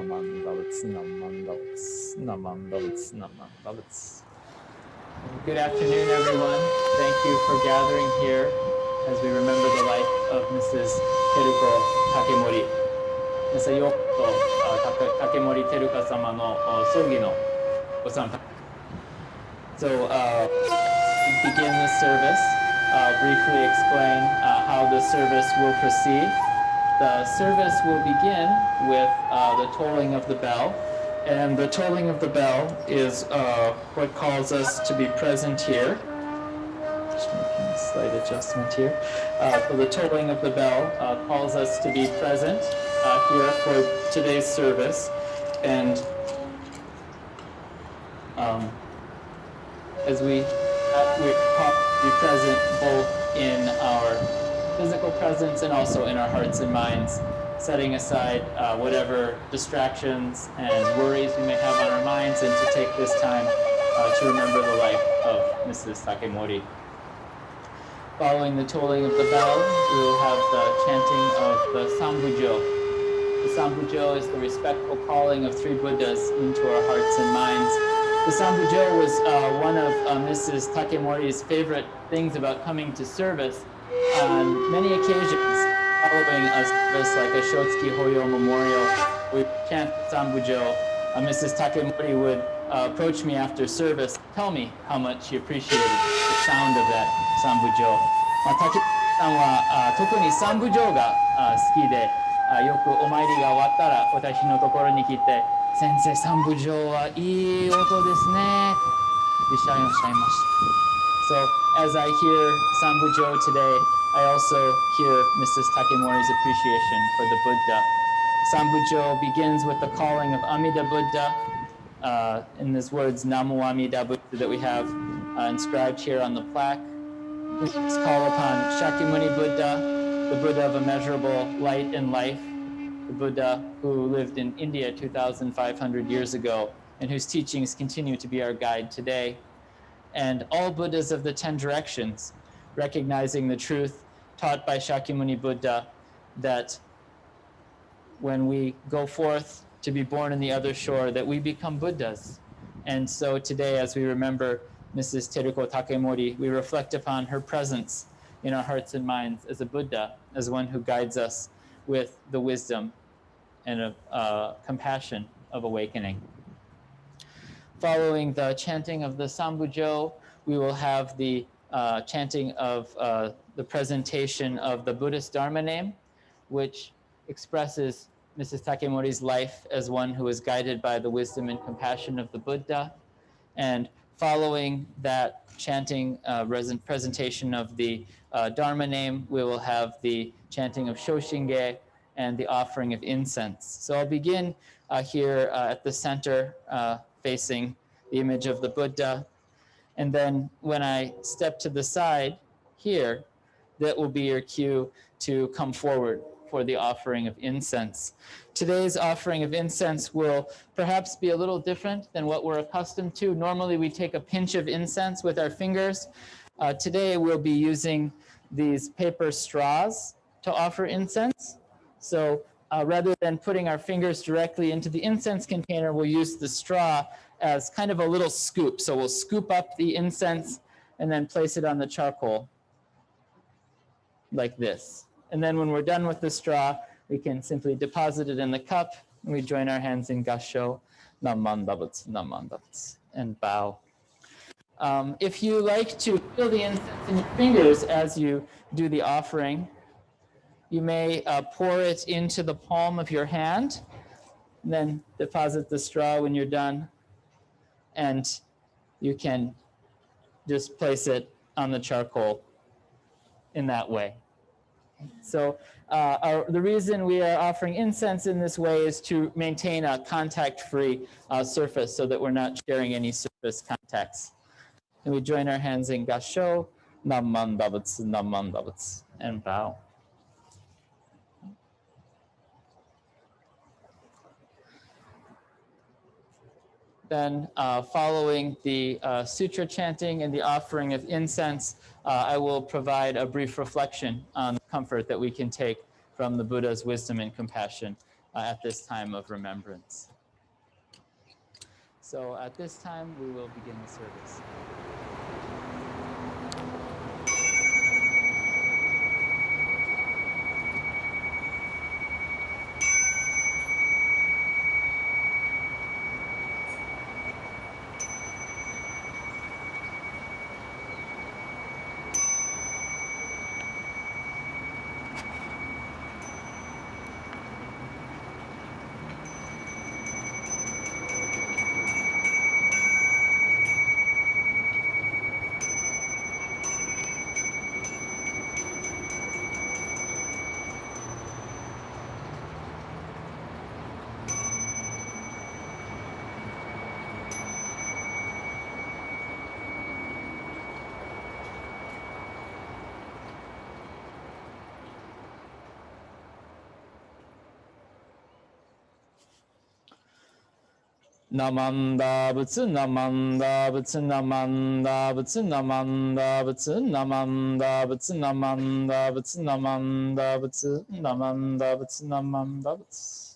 Namandavats, namandavats, namandavats, namandavats. Good afternoon, everyone. Thank you for gathering here as we remember the life of Mrs. Teruko Takemori. 皆さんようこそ竹森テルカ様の葬儀のご参加。So we begin the service. Briefly explain how the service will proceed. The service will begin with the tolling of the bell, and the tolling of the bell is what calls us to be present here. Just making a slight adjustment here. So the tolling of the bell calls us to be present here for today's service, and as we're called to be present both in our physical presence and also in our hearts and minds, setting aside whatever distractions and worries we may have on our minds, and to take this time to remember the life of Mrs. Takemori. Following the tolling of the bell, we will have the chanting of the Sambujo. The Sambujo is the respectful calling of three Buddhas into our hearts and minds. The Sambujo was one of Mrs. Takemori's favorite things about coming to service. On many occasions, following a service like a Shotsuki Hoyo Memorial, we chant Sambujo. Mrs. Takemori would approach me after service, tell me how much she appreciated the sound of that Sambujo. Takemori-sanは特にSambujoが好きで、よくお参りが終わったら私のところに来て、先生、Sambujoはいい音ですね。おっしゃいました。So as I hear Sambujo today, I also hear Mrs. Takemori's appreciation for the Buddha. Sambujo begins with the calling of Amida Buddha, in these words Namo Amida Buddha that we have inscribed here on the plaque. We call upon Shakyamuni Buddha, the Buddha of immeasurable light and life, the Buddha who lived in India 2,500 years ago and whose teachings continue to be our guide today. And all Buddhas of the 10 directions, recognizing the truth taught by Shakyamuni Buddha that when we go forth to be born in the other shore, that we become Buddhas. And so today, as we remember Mrs. Teruko Takemori, we reflect upon her presence in our hearts and minds as a Buddha, as one who guides us with the wisdom and compassion of awakening. Following the chanting of the Sambujo, we will have the chanting of the presentation of the Buddhist Dharma name, which expresses Mrs. Takemori's life as one who is guided by the wisdom and compassion of the Buddha. And following that chanting presentation of the Dharma name, we will have the chanting of Shoshinge and the offering of incense. So I'll begin here at the center, facing the image of the Buddha. And then when I step to the side here, that will be your cue to come forward for the offering of incense. Today's offering of incense will perhaps be a little different than what we're accustomed to. Normally we take a pinch of incense with our fingers. Today we'll be using these paper straws to offer incense. So rather than putting our fingers directly into the incense container, we'll use the straw as kind of a little scoop. So we'll scoop up the incense and then place it on the charcoal like this. And then when we're done with the straw, we can simply deposit it in the cup, and we join our hands in Gassho, Namandavats, Namandavats, and bow. If you like to feel the incense in your fingers as you do the offering, you may pour it into the palm of your hand, and then deposit the straw when you're done, and you can just place it on the charcoal in that way. So the reason we are offering incense in this way is to maintain a contact-free surface so that we're not sharing any surface contacts. And we join our hands in Gassho, Namandavats, Namandavats, and bow. Then following the sutra chanting and the offering of incense, I will provide a brief reflection on the comfort that we can take from the Buddha's wisdom and compassion at this time of remembrance. So at this time, we will begin the service. Namanda butsu namanda butsu namanda butsu namanda butsu namanda butsu namanda butsu namanda butsu namanda butsu namanda butsu.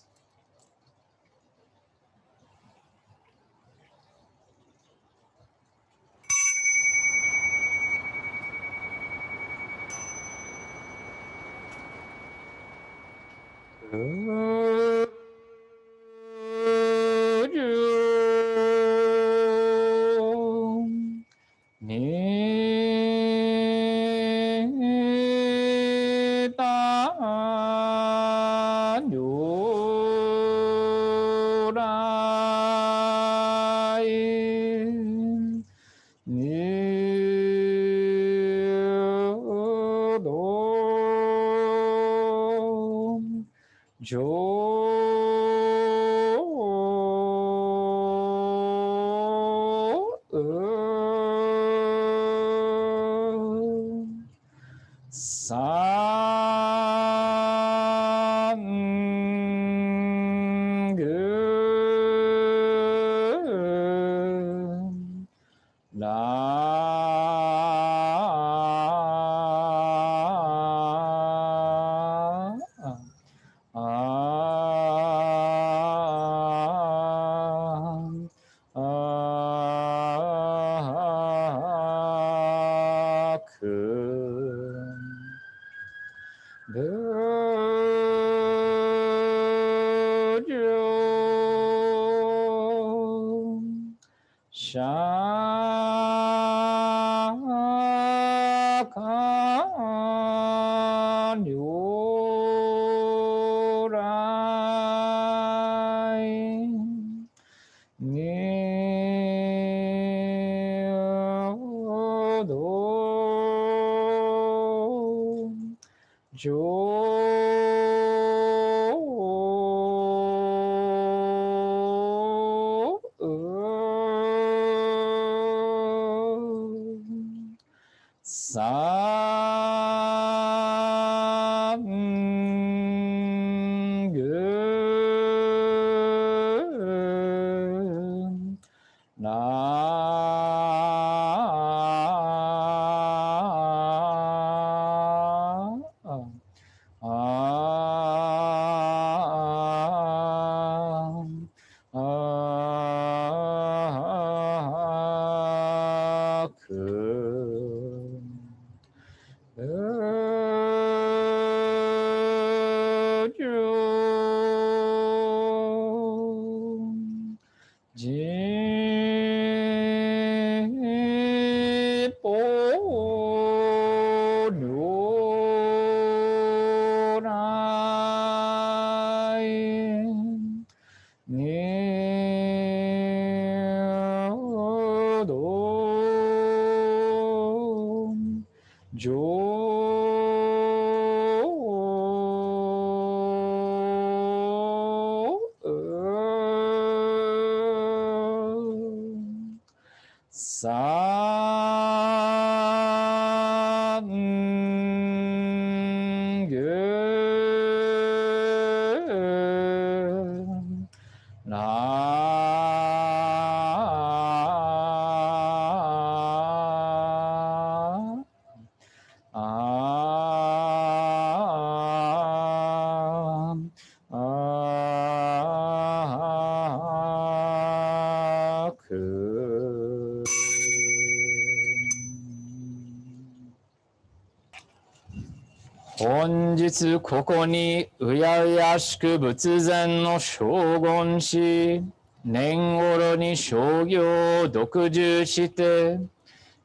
本日ここにうやうやしく仏前の将軍し、年頃に商業を独自して、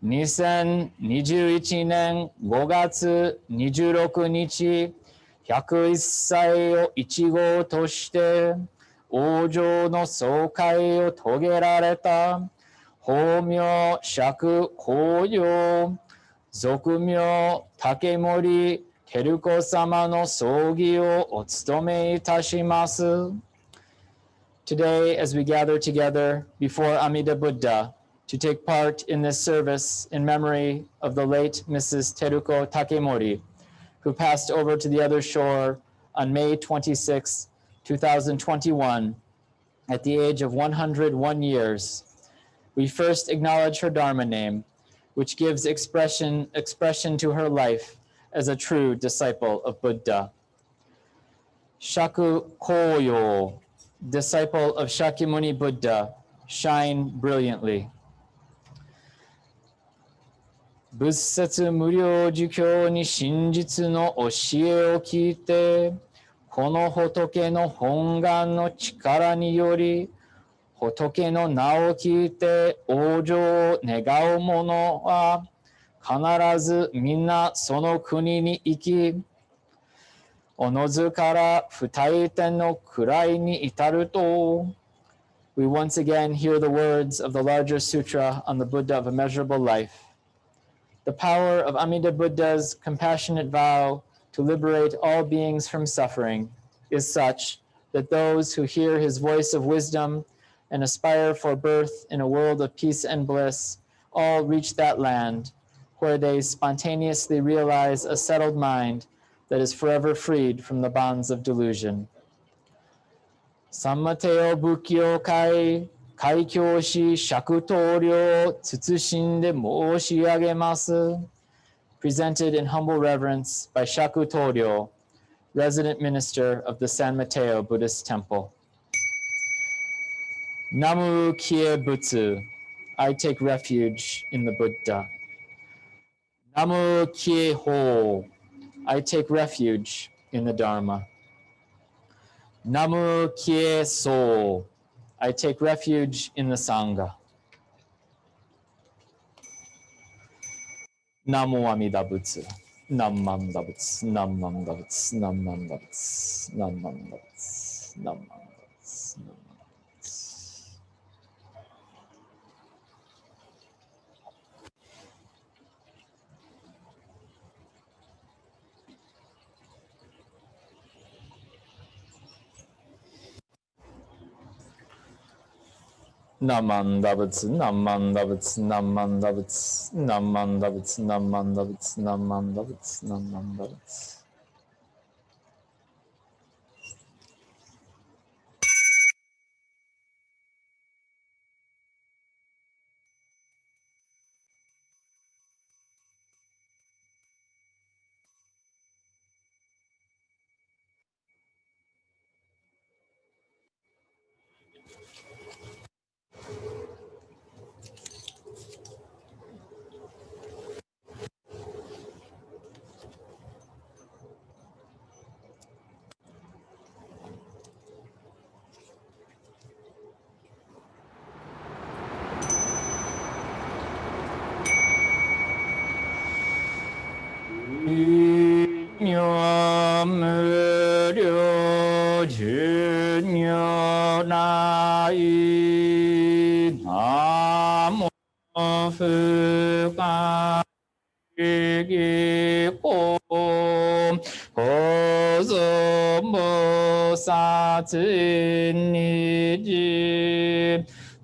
2021年5月26日、101歳を一号として、往生の総会を遂げられた、法名釈光陽、俗名竹森照子様の葬儀をお務めいたします。Today, as we gather together before Amida Buddha to take part in this service in memory of the late Mrs. Teruko Takemori, who passed over to the other shore on May 26, 2021, at the age of 101 years, we first acknowledge her Dharma name, which gives expression to her life as a true disciple of Buddha. Shaku Koyo, disciple of Shakyamuni Buddha, shine brilliantly. 仏説無料儒教に真実の教えを聞いて、この仏の本願の力により、仏の名を聞いて往生を願う者は、必ず皆その国に行き、おのずから不退転の位に至ると。We once again hear the words of the larger sutra on the Buddha of immeasurable life. The power of Amida Buddha's compassionate vow to liberate all beings from suffering is such that those who hear his voice of wisdom and aspire for birth in a world of peace and bliss all reach that land where they spontaneously realize a settled mind that is forever freed from the bonds of delusion. San Mateo Bukkyo Kai 開教師釈答料謹んで申し上げます。Presented in humble reverence by Shaku Toryo, resident minister of the San Mateo Buddhist Temple. Namu Kie Butsu, I take refuge in the Buddha. Namu Kie Ho, I take refuge in the Dharma. Namu Kie So, I take refuge in the Sangha. Namo Amida Butsu. Namam Dabutsu. Namam Dabutsu. Namam Dabutsu. Namam Dabutsu. Namam Dabutsu. Namandabats, namandabats, namandabats, namandabats, namandabats, namandabats, namandabats.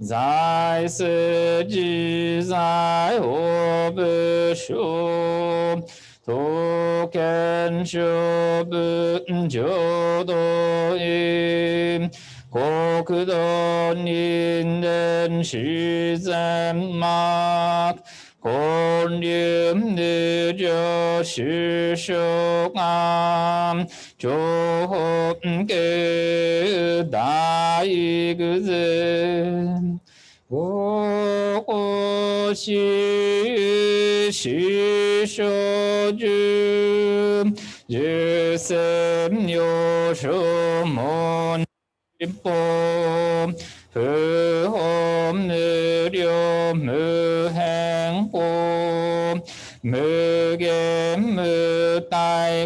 Zai se ji zai o bu shu token shu bun jo do im kokudo ninden shi zen mak kon lim nu jo shi shu ngam jo hon ge dai gu zen o shi shi shou ju 주습요수문 보 후홈느려 무행보 무겜무따이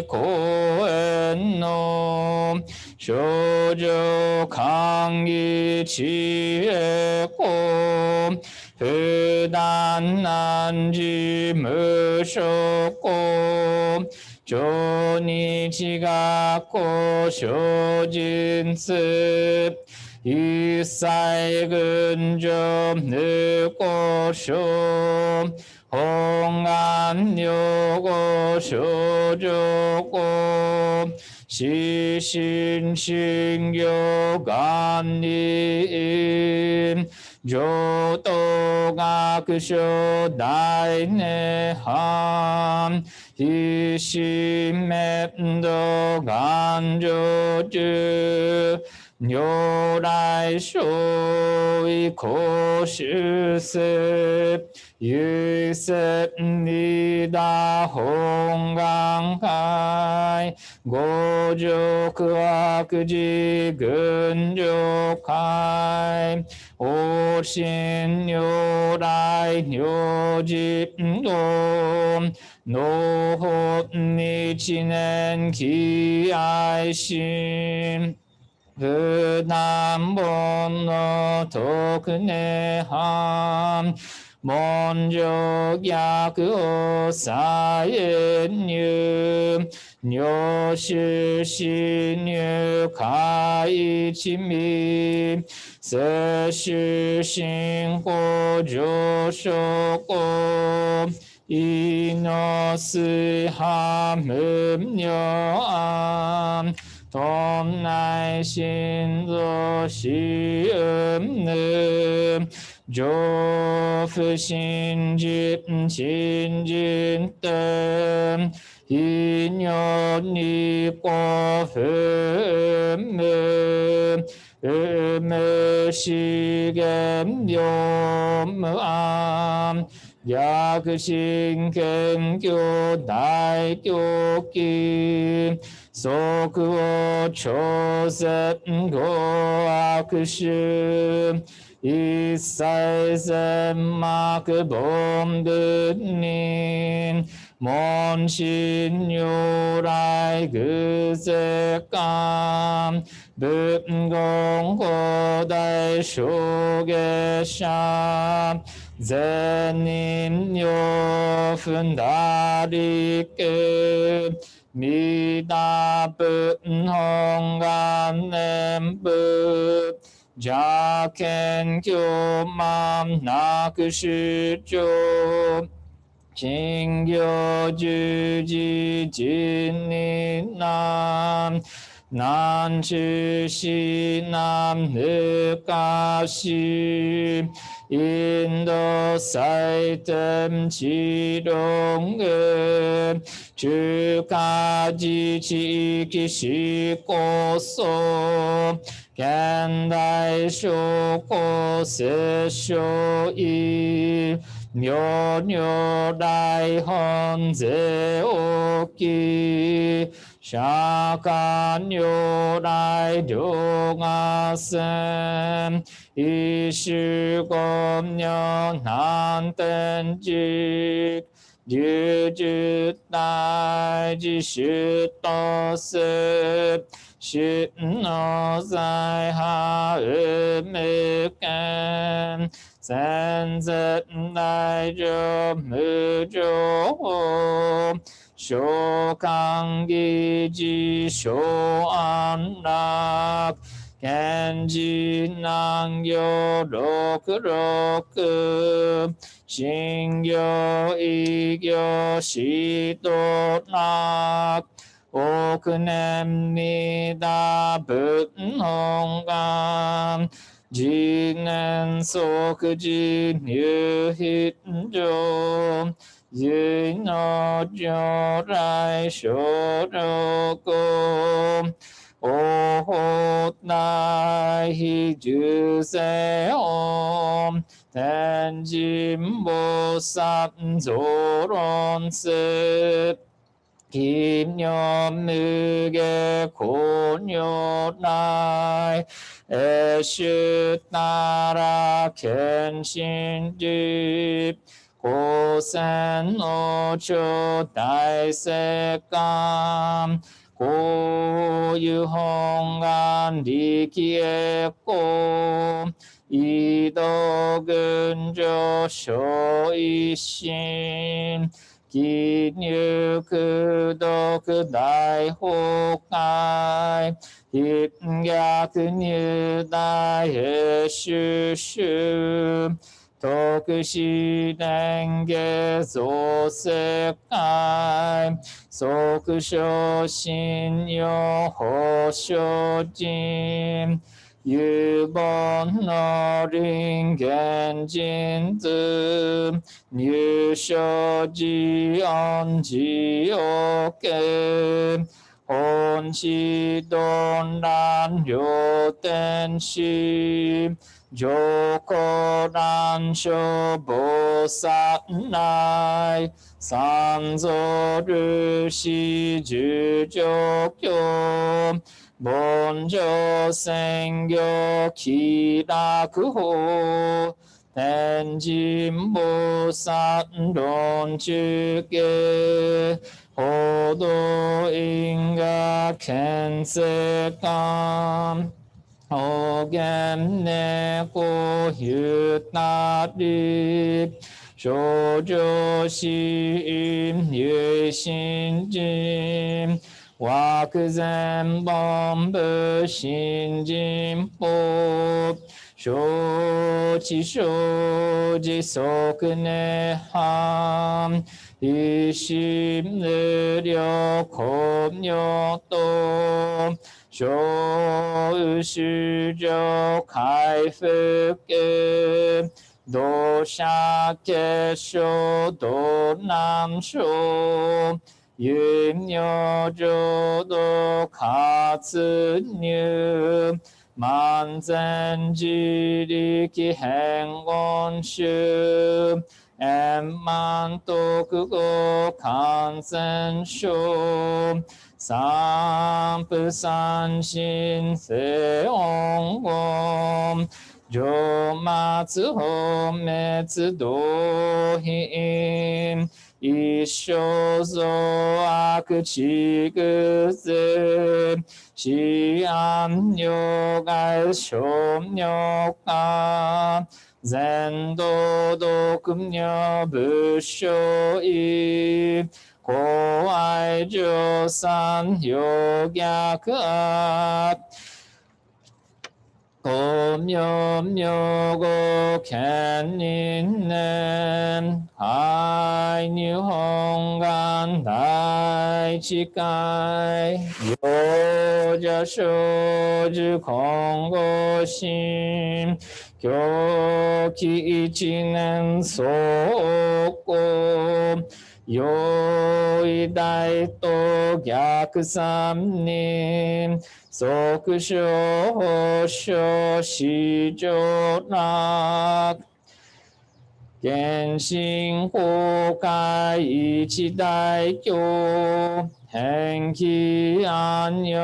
고엔노 쇼조 강기 지혜고 후단난지 무쇼고 조니지가고 쇼진습 이사이근좀 느고쇼 홍안요고 쇼조고 시신신교간님 조도가크쇼 다이네함 이심맵도 간조주 뇨라이쇼이 고시습 유습니다 홍강가이 고조크와 그지 근조카이 오신요라이 뇨집도 노혼니 지낸 기아이심 그남본노 도크네함 먼저야 그사yen유 뇨시신유 가이치미 세시신고조쇼고 이노스함음녀암 돈나이신도시음느 조프신진신진뜸 인연이꼬흠음 음시gem묘암 야그신경교 나이교기 소크오 초습고아크시 이사이셈마크봄드닌 몬신요라이 그세감 ብም공고다이 쇼게샴 제님요푼다리께 미다분홍간냄붓 자켄교맘 나크시조 징교주지 진니남 난치시남 늑가시 인도사이템 지롱급 주까지 지키시고소 겐다이쇼고세쇼이 묘뇨라이 헌제오기 샤간요라이 룡아셈 이시곰녀 난텐직 류주따이지시떠습 십노사이하음미겐 센zet나이조 무조 쇼강기지 쇼안락 겐지낭교로크로크 신교이교 시도락 오크냅니다 분홍감 진엔소크진유힌조 유노조라이 쇼로고 오호나히 주세요 텐짐보삼조론습 金如無下公如来主なら謙信寺高専の超大世間こういう本願力へこ移動群上昇一心金入空読大崩壊貧逆入大へ収集特殊伝下造世界即生信用保証人有本の人間人図入所自恩自をけ本師鈍乱両天使上古乱書菩薩内三蔵ルシ十条教凡上専業気楽法天神菩薩論中下報道因果見世観おげんねこゆたり少女心有心人枠前本部新人法承知承知即涅槃一心無量光明と小宇宙回復同社結晶道南省有名浄土活入万全自力変言集円満徳語感染症三不三心世音言上末法滅道品一生増悪地具税思安如外小妙化全道独妙仏性意公愛上三有逆悪公明明語兼任年愛日本願大地界幼者少女今後心狂気一年総合用意大と逆三人即生保証市場楽原神公開一大教返帰安女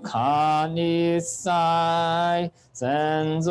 可日祭先祖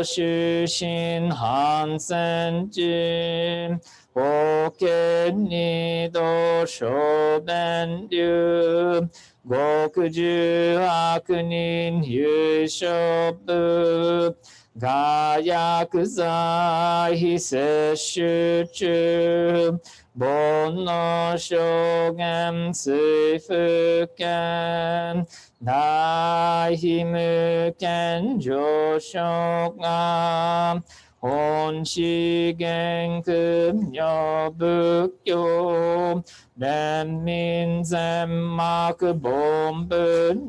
出身反戦人保険二度小弁流極十悪人優勝部が薬剤非摂取中煩悩証言水不見大非無見上昇が本資源空妙仏教連民全幕本部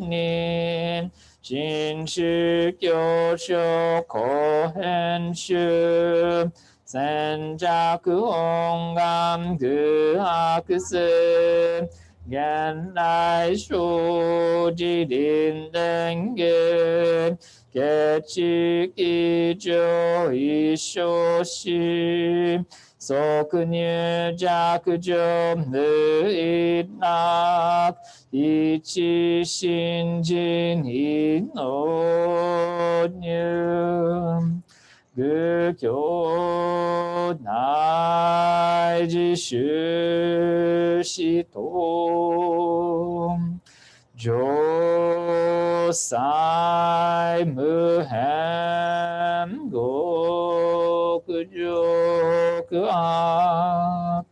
人新宗教書公編集先着本願具悪性現代生じ臨伝言血気上一生し即入弱上無一な一心人意の入愚教内自主死と上際無変極上悪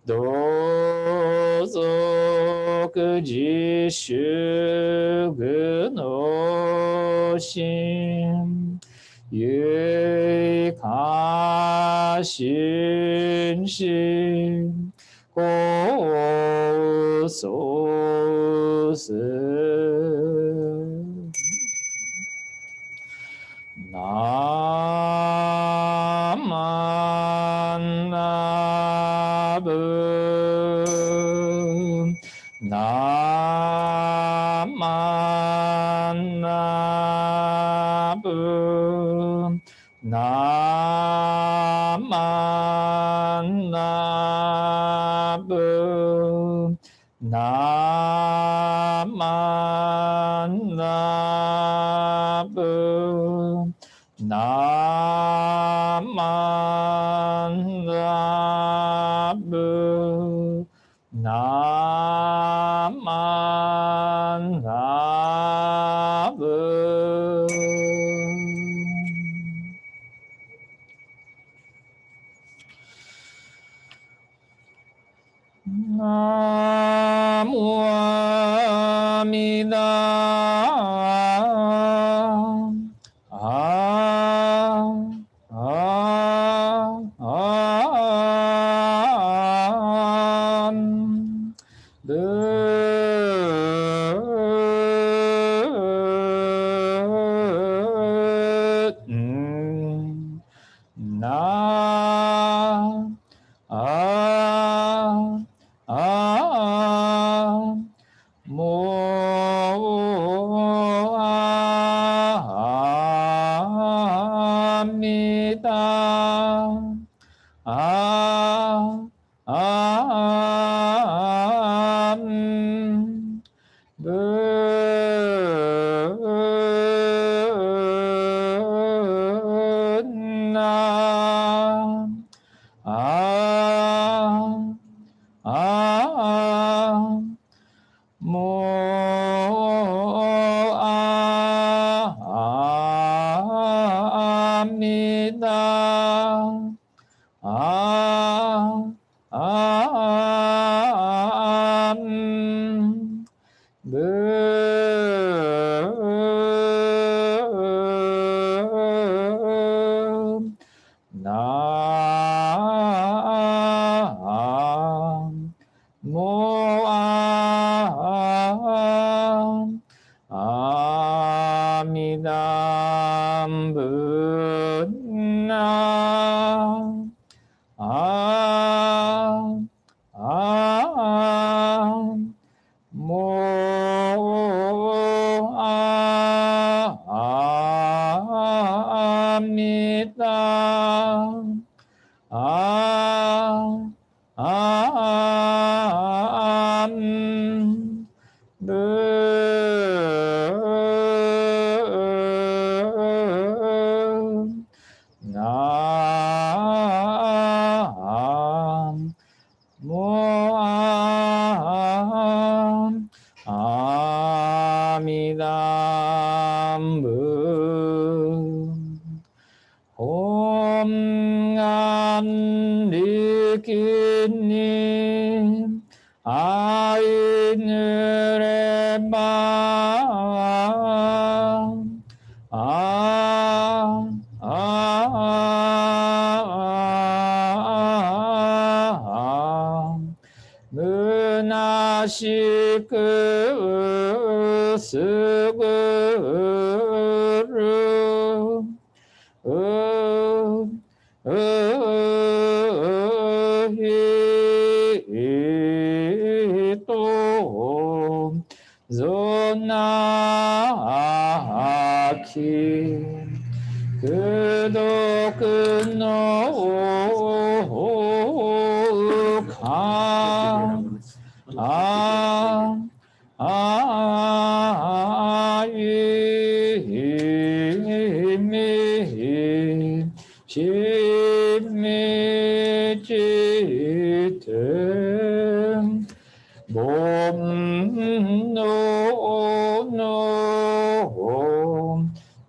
同族自主愚の心ゆいかしんしこうそうすなまなぶなまなぶなまなぶなまなぶなまなぶなまなぶナモアミダしくすぐるひとぞなきくどくのかあいみしみちてぼんの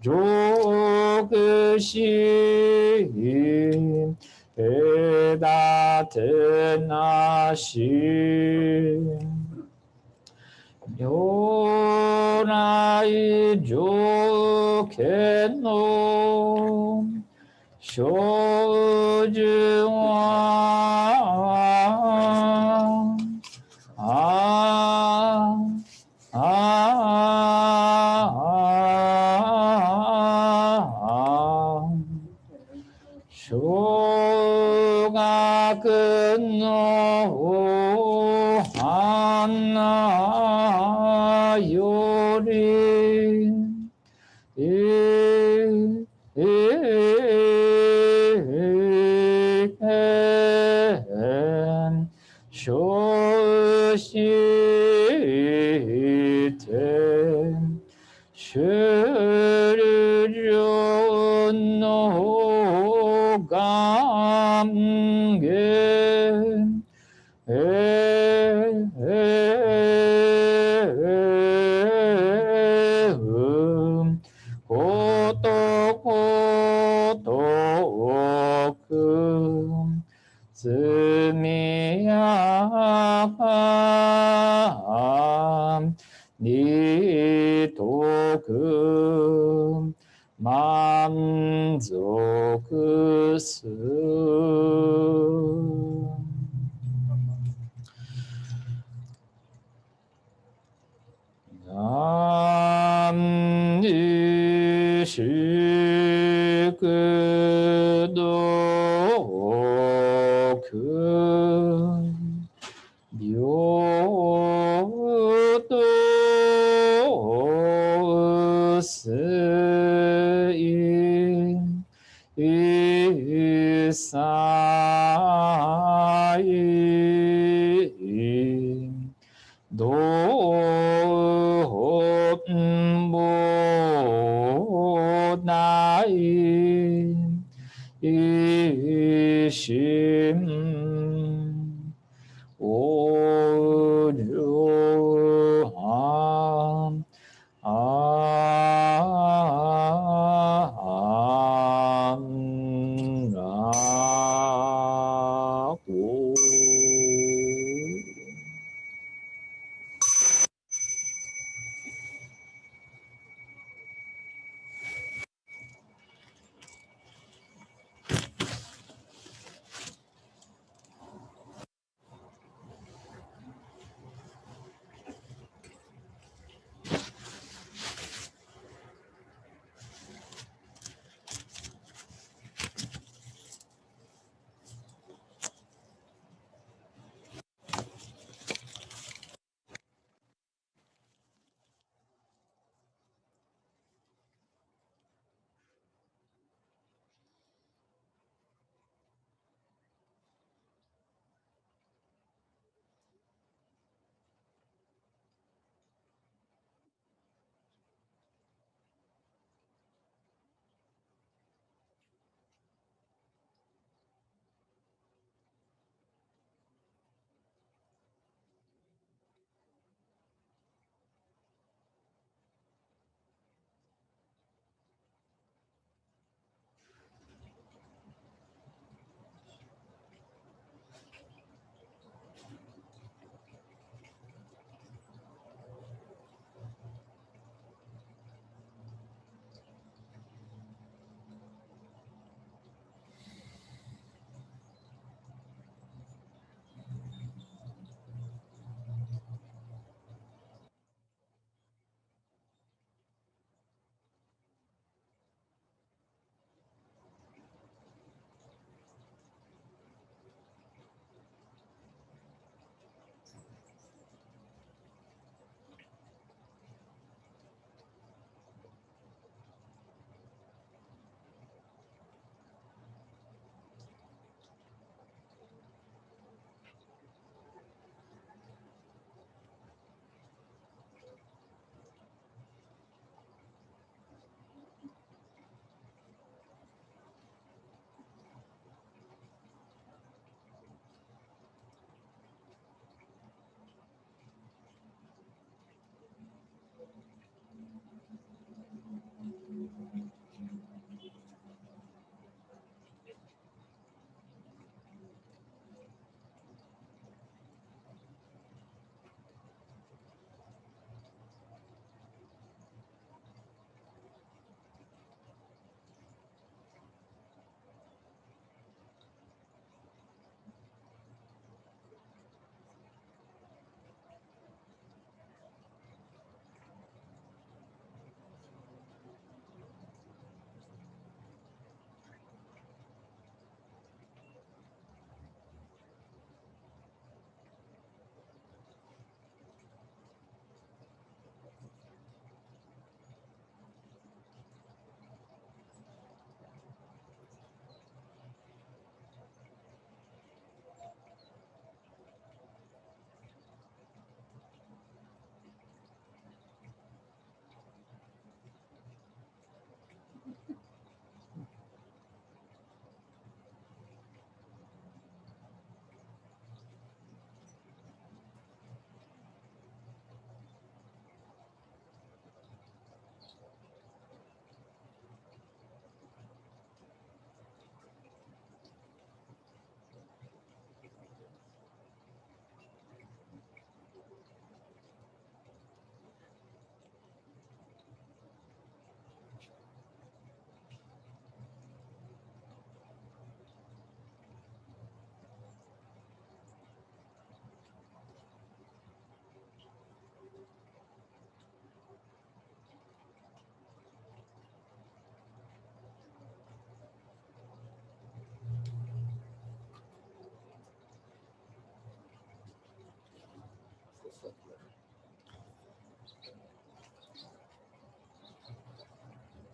上下し隔てなし如来条件の生じは小学の花より小して修上の願言ことごとく速やかにとく満足す南無宿毒平等水一切道本母大一心おるはあんらお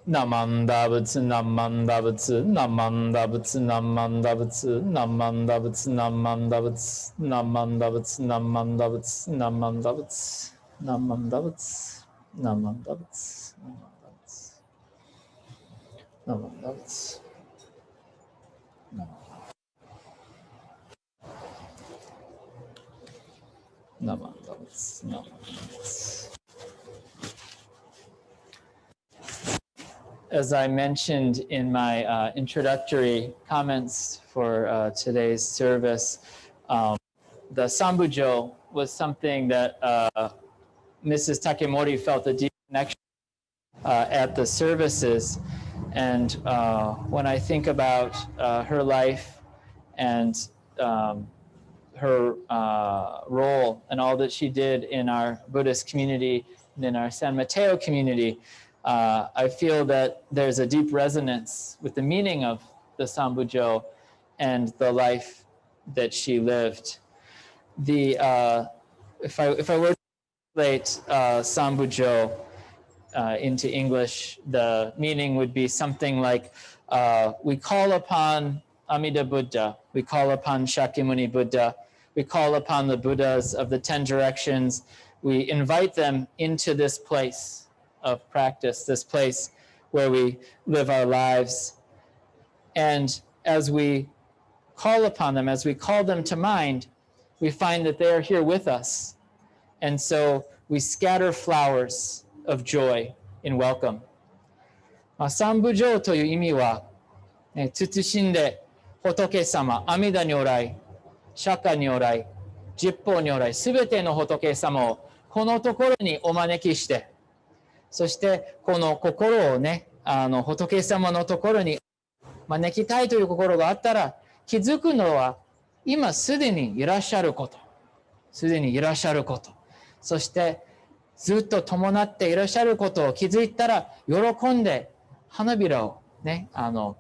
Namanda butsu, namanda butsu, namanda butsu, namanda butsu, namanda butsu, namanda butsu, namanda butsu, namanda butsu, namanda butsu, namanda butsu, namanda butsu, namanda butsu, namanda butsu, namanda butsu. As I mentioned in my introductory comments for today's service, the Sambujo was something that Mrs. Takemori felt a deep connection at the services. And when I think about her life and her role and all that she did in our Buddhist community and in our San Mateo community, I feel that there's a deep resonance with the meaning of the Sambujo and the life that she lived. If I were to translate Sambujo into English, the meaning would be something like, we call upon Amida Buddha, we call upon Shakyamuni Buddha, we call upon the Buddhas of the 10 directions, we invite them into this place of practice, this place where we live our lives. And as we call upon them, as we call them to mind, we find that they are here with us. And so we scatter flowers of joy in welcome. 三部上という意味は、慎んで仏様、阿弥陀如来、釈迦如来、十方如来、すべての仏様をこのところにお招きして、そしてこの心をね、仏様のところに招きたいという心があったら、気づくのは今すでにいらっしゃること。すでにいらっしゃること。そしてずっと伴っていらっしゃることを気づいたら、喜んで花びらをね、向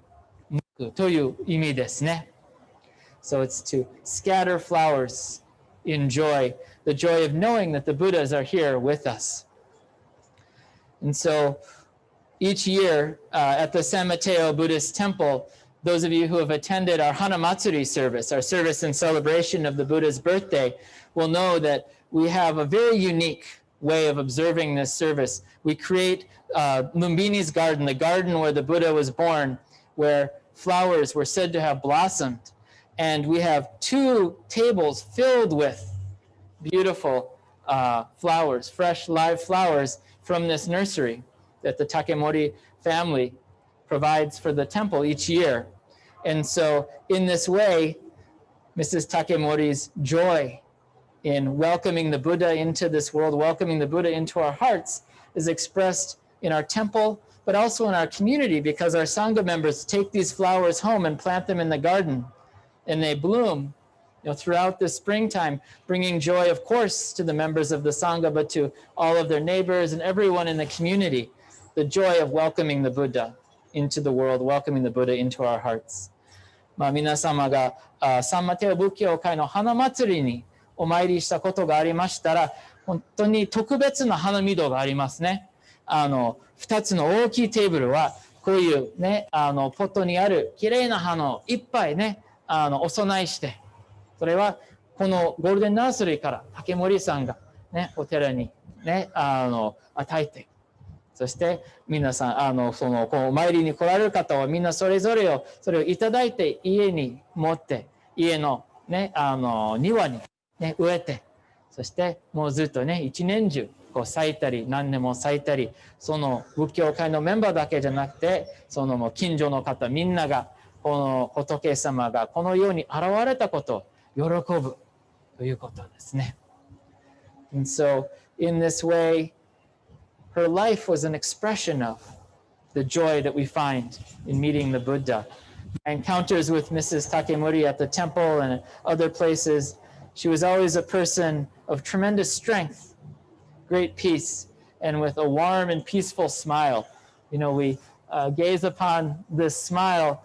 くという意味ですね。So it's to scatter flowers in joy, the joy of knowing that the Buddhas are here with us. And so each year at the San Mateo Buddhist Temple, those of you who have attended our Hanamatsuri service, our service in celebration of the Buddha's birthday, will know that we have a very unique way of observing this service. We create Lumbini's garden, the garden where the Buddha was born, where flowers were said to have blossomed. And we have 2 tables filled with beautiful flowers, fresh live flowers from this nursery that the Takemori family provides for the temple each year. And so in this way, Mrs. Takemori's joy in welcoming the Buddha into this world, welcoming the Buddha into our hearts, is expressed in our temple, but also in our community, because our Sangha members take these flowers home and plant them in the garden, and they bloom throughout the springtime, bringing joy, of course, to the members of the Sangha, but to all of their neighbors and everyone in the community, the joy of welcoming the Buddha into the world, welcoming the Buddha into our hearts. 皆様がサンマテオ仏教会の花祭りにお参りしたことがありましたら、本当に特別な花見堂がありますね。2つの大きいテーブルは、こういうね、ポットにあるきれいな花をいっぱいね、お供えして、それはこのゴールデンナースリーから竹森さんがね、お寺にね、与えて、そして皆さん、こうお参りに来られる方はみんなそれぞれを、それをいただいて家に持って、家のね、庭にね、植えて、そしてもうずっとね、一年中こう咲いたり、何年も咲いたり、その仏教会のメンバーだけじゃなくて、そのもう近所の方みんなが、この仏様がこのように現れたことを喜ぶということですね。And so, in this way, her life was an expression of the joy that we find in meeting the Buddha. My encounters with Mrs. Takemori at the temple and other places, she was always a person of tremendous strength, great peace, and with a warm and peaceful smile. You know, we gaze upon this smile.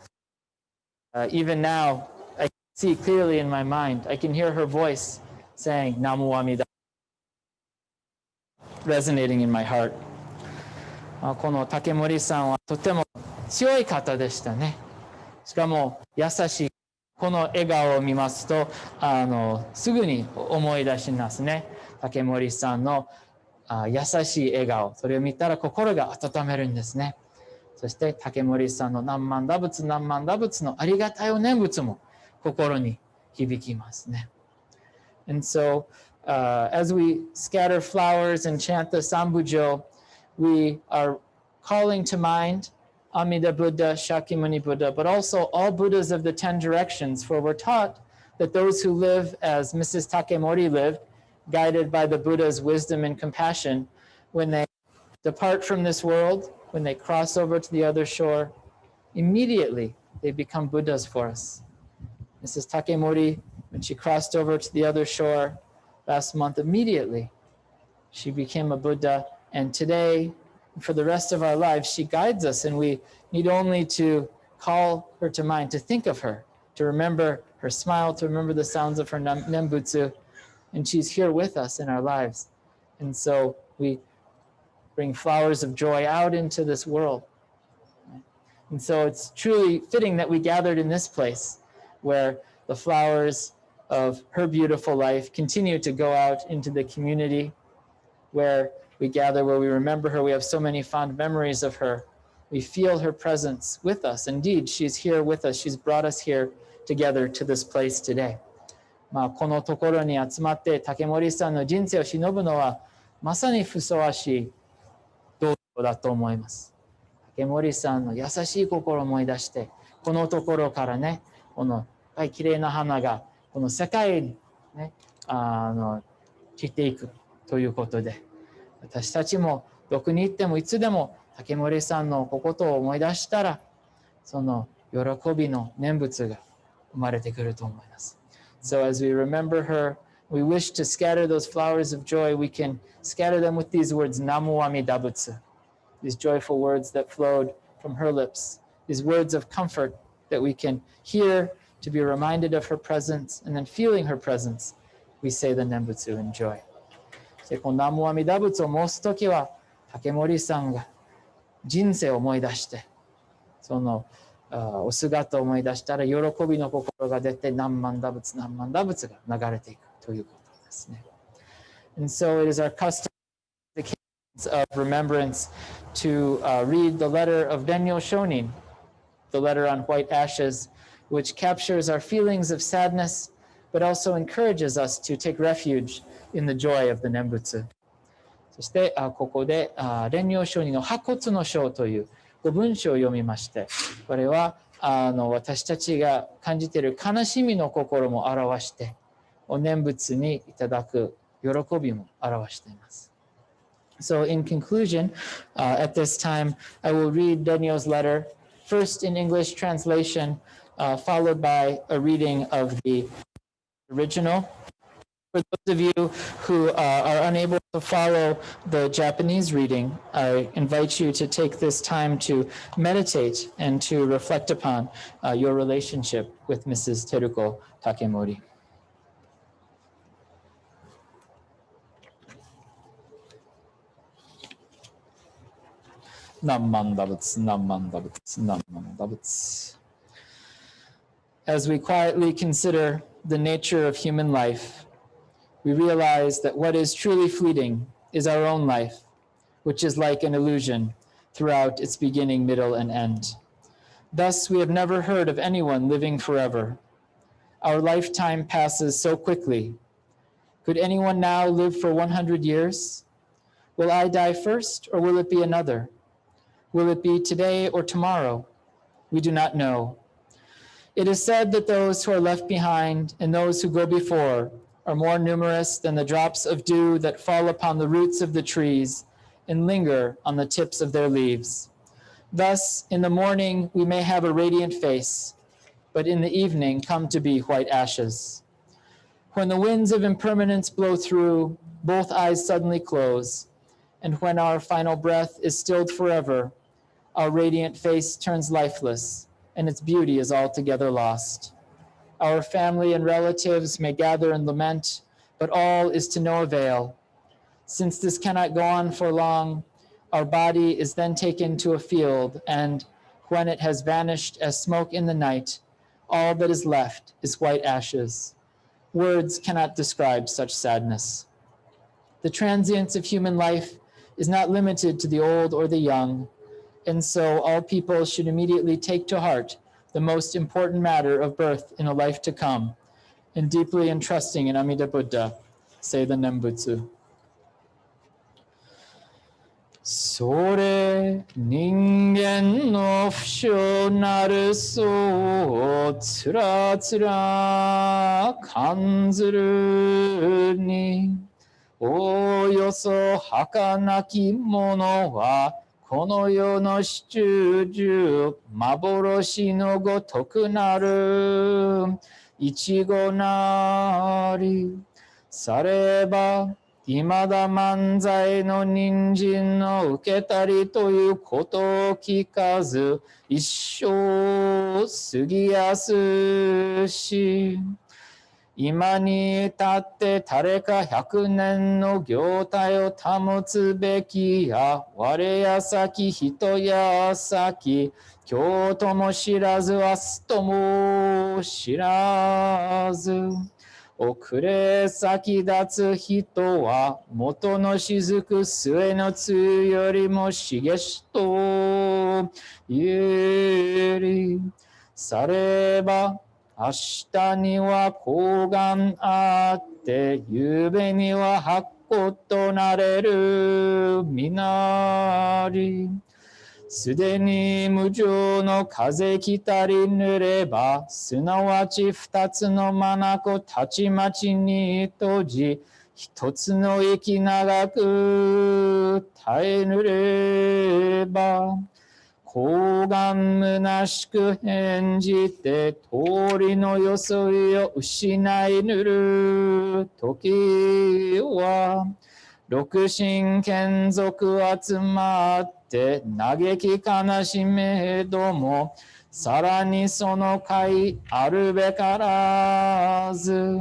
Even now, I can see clearly in my mind. I can hear her voice saying, Namu Amida, resonating in my heart. この竹森さんはとても強い方でしたね。しかも優しい。この笑顔を見ますとすぐに思い出しますね。竹森さんの優しい笑顔、それを見たら心が温めるんですね。そして竹森さんの何万打仏何万打仏のありがたいお念仏も心に響きますね。And so, as we scatter flowers and chant the Sambujo, we are calling to mind Amida Buddha, Shakyamuni Buddha, but also all Buddhas of the 10 directions, for we're taught that those who live as Mrs. Takemori lived, guided by the Buddha's wisdom and compassion, when they depart from this world, when they cross over to the other shore, immediately they become Buddhas for us. Mrs. Takemori, when she crossed over to the other shore last month, immediately she became a Buddha. And today, for the rest of our lives, she guides us, and we need only to call her to mind, to think of her, to remember her smile, to remember the sounds of her nembutsu, and she's here with us in our lives. And so we bring flowers of joy out into this world. And so it's truly fitting that we gathered in this place where the flowers of her beautiful life continue to go out into the community, where we gather, where we remember her. We have so many fond memories of her. We feel her presence with us. Indeed, she's here with us. She's brought us here together to this place today. このところに集まって竹森さんの人生を偲ぶのはまさにふさわしい道場だと思います。竹森さんの優しい心を思い出して、このところからね、このきれいな花がこの世界にね、散っていくということで、私たちもどこに行ってもいつでも竹森さんのことを思い出したら、その喜びの念仏が生まれてくると思います。So as we remember her, we wish to scatter those flowers of joy. We can scatter them with these words, Namu Amida Butsu, these joyful words that flowed from her lips, these words of comfort that we can hear to be reminded of her presence, and then feeling her presence, we say the Nembutsu in joy. でこの南無阿弥陀仏を申すときは、竹森さんが人生を思い出して、そのお姿を思い出したら喜びの心が出て何万打仏何万打仏が流れていくということですね。And so it is our custom, the cadence of remembrance, to read the letter of Renyo Shonin, the letter on white ashes, which captures our feelings of sadness, but also encourages us to take refuge in the joy of the Nembutsu. そしてここで蓮如上人の破骨の章という文章を読みまして、これは私たちが感じている悲しみの心も表して、お念仏にいただく喜びも表しています。So in conclusion, at this time, I will read Renyo's letter, first in English translation, followed by a reading of the original. For those of you who are unable to follow the Japanese reading, I invite you to take this time to meditate and to reflect upon your relationship with Mrs. Teruko Takemori. As we quietly consider the nature of human life, we realize that what is truly fleeting is our own life, which is like an illusion throughout its beginning, middle, and end. Thus, we have never heard of anyone living forever. Our lifetime passes so quickly. Could anyone now live for 100 years? Will I die first, or will it be another? Will it be today or tomorrow? We do not know. It is said that those who are left behind and those who go before are more numerous than the drops of dew that fall upon the roots of the trees and linger on the tips of their leaves. Thus, in the morning, we may have a radiant face, but in the evening come to be white ashes. When the winds of impermanence blow through, both eyes suddenly close, and when our final breath is stilled forever, our radiant face turns lifeless, and its beauty is altogether lost. Our family and relatives may gather and lament, but all is to no avail. Since this cannot go on for long, Our body is then taken to a field, and when it has vanished as smoke in the night, all that is left is white ashes. Words cannot describe such sadness. The transience of human life is not limited to the old or the young, and so all people should immediately take to heart the most important matter of birth in a life to come, and deeply entrusting in Amida Buddha, say the Nembutsu. それ人間の不祥なるそうつらつら感ずるにおよそ儚きものはこの世の始終幻のごとくなるいちごなりさればいまだ漫才の人参の受けたりということを聞かず一生過ぎやすし今に至って誰か100年の業態を保つべきや我や先人や先今日とも知らず明日とも知らず遅れ先立つ人は元の雫末の露よりも茂しとゆりされば明日には高岩あって夕べには白骨となれるみなりすでに無常の風来たり濡ればすなわち二つの眼たちまちに閉じ一つの息長く耐えぬれば高岩虚しく返じて通りの装いを失いぬる時は六神眷属集まって嘆き悲しめどもさらにその会あるべからず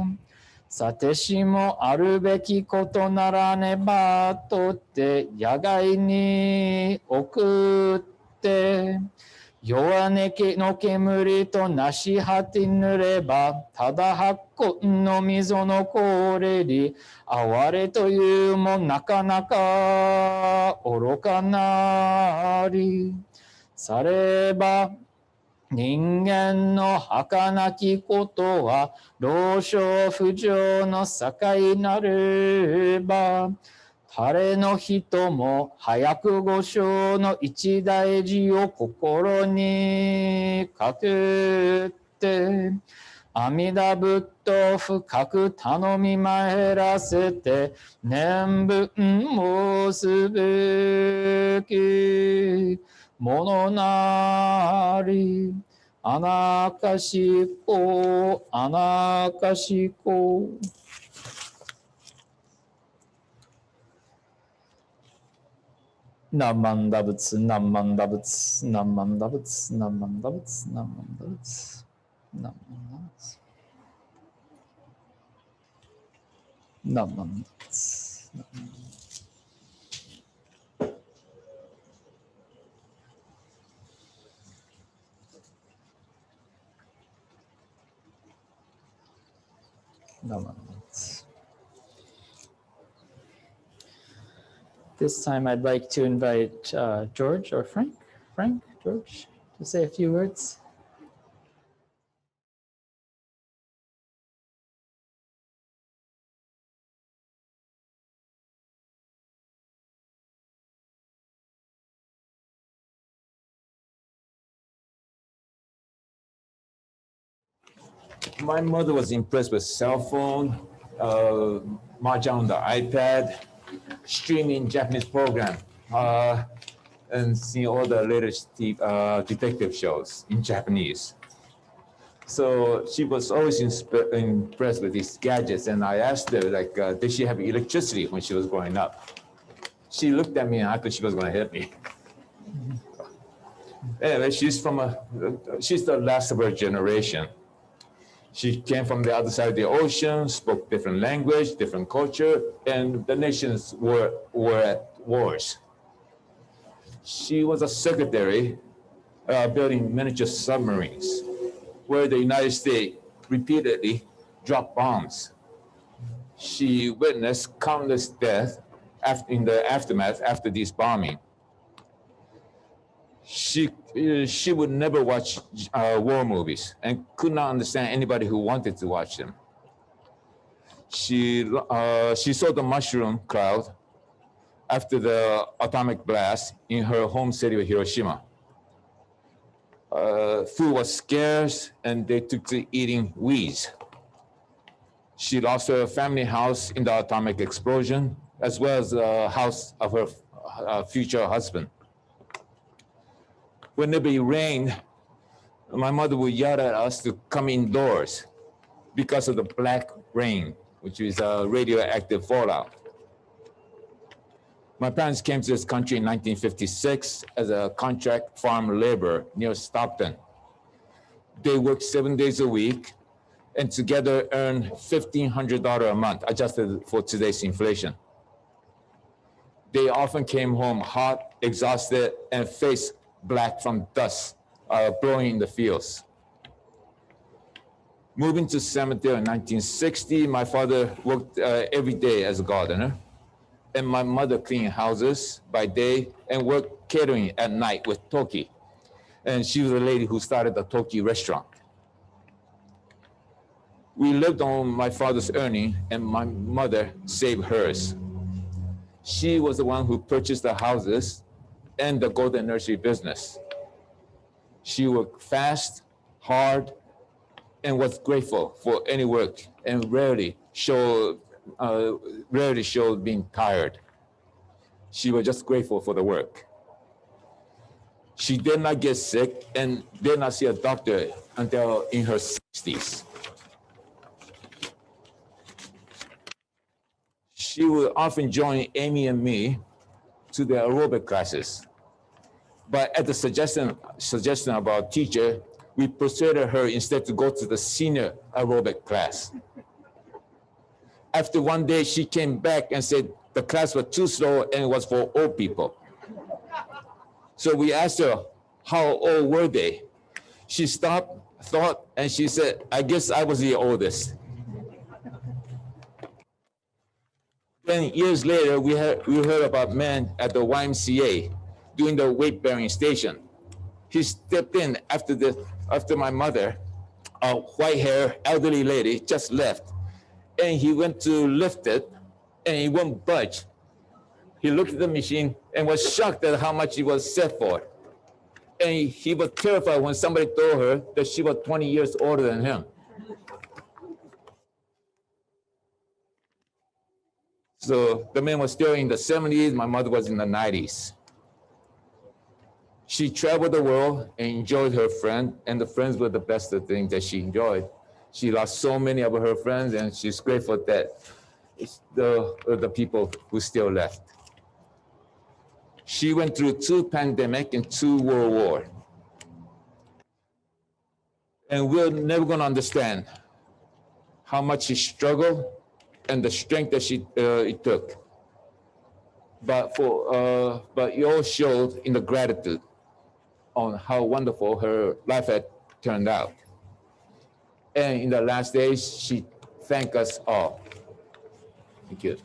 さてしもあるべきことならねばとって野外に送って弱音の煙となし果てぬればただ白骨の溝のこれり哀れというもなかなか愚かなりされば人間の儚きことは老少不浄の境なれば誰の人も早く御生の一大事を心にかけて阿弥陀仏と深く頼み参らせて念仏申すべきものなりあなかしこあなかしこ何万打仏何万打仏何万打仏何万打仏何万打仏何万打仏何万打仏何万打仏This time I'd like to invite George or Frank, George, to say a few words. My mother was impressed with cell phone, mahjong on the iPad, streaming Japanese program, and seeing all the latest detective shows in Japanese. So she was always impressed with these gadgets, and I asked her, like, did she have electricity when she was growing up? She looked at me and I thought she was going to hit me. Anyway, she's the last of her generation. She came from the other side of the ocean, spoke different language, different culture, and the nations were at wars. She was a secretary building miniature submarines, where the United States repeatedly dropped bombs. She witnessed countless deaths in the aftermath after this bombing. She would never watch war movies and could not understand anybody who wanted to watch them. She saw the mushroom cloud after the atomic blast in her home city of Hiroshima. Food was scarce and they took to eating weeds. She lost her family house in the atomic explosion, as well as the house of her future husband. Whenever it rained, my mother would yell at us to come indoors because of the black rain, which is a radioactive fallout. My parents came to this country in 1956 as a contract farm laborer near Stockton. They worked 7 days a week and together earned $1,500 a month, adjusted for today's inflation. They often came home hot, exhausted, and face black from dust blowing in the fields. Moving to San Mateo in 1960, my father worked every day as a gardener, and my mother cleaned houses by day and worked catering at night with Toki. And she was the lady who started the Toki restaurant. We lived on my father's earning, and my mother saved hers. She was the one who purchased the houses and the golden nursery business. She worked fast, hard, and was grateful for any work, and rarely showed being tired. She was just grateful for the work. She did not get sick and did not see a doctor until in her 60s. She would often join Amy and me to the aerobic classes. But at the suggestion of our teacher, we persuaded her instead to go to the senior aerobic class. After one day, she came back and said the class was too slow and it was for old people. So we asked her, how old were they? She stopped, thought, and she said, I guess I was the oldest. Then years later, we heard about men at the YMCA doing the weight-bearing station. He stepped in after my mother, a white-haired elderly lady, just left. And he went to lift it, and he wouldn't budge. He looked at the machine and was shocked at how much it was set for. And he was terrified when somebody told her that she was 20 years older than him. So the man was still in the 70s, my mother was in the 90s. She traveled the world and enjoyed her friend, and the friends were the best of things that she enjoyed. She lost so many of her friends, and she's grateful that the people who still left. She went through 2 pandemics and 2 world wars. And we're never gonna understand how much she struggled and the strength that it took. But it all showed in the gratitude on how wonderful her life had turned out. And in the last days, she thanked us all. Thank you.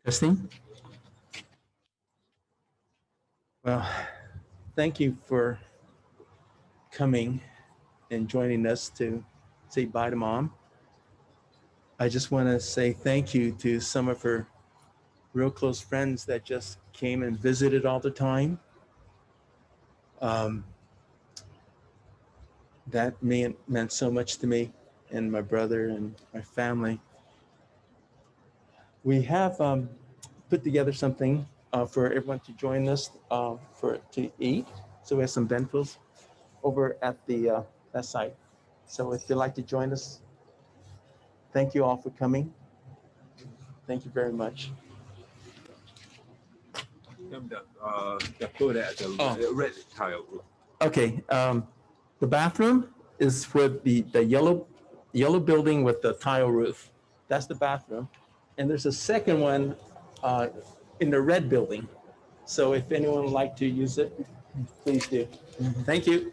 Testing. Well, thank you for coming and joining us to say bye to Mom. I just want to say thank you to some of her real close friends that just came and visited all the time. That meant so much to me and my brother and my family. We have put together something for everyone to join us to eat. So we have some bentos over at that side. So if you'd like to join us, thank you all for coming. Thank you very much. The red tile. Okay, the bathroom is for the yellow building with the tile roof. That's the bathroom. And there's a second one in the red building. So if anyone would like to use it, please do. Thank you.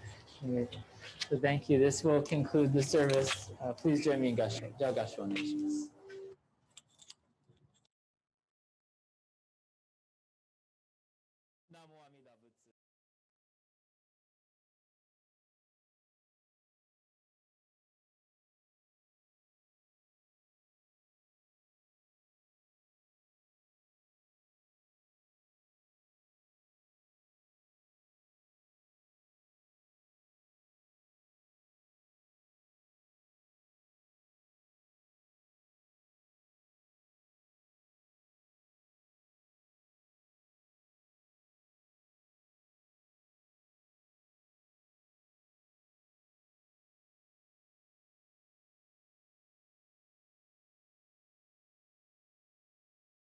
So thank you. This will conclude the service. Please join me in Gasho. Jagasho Nations.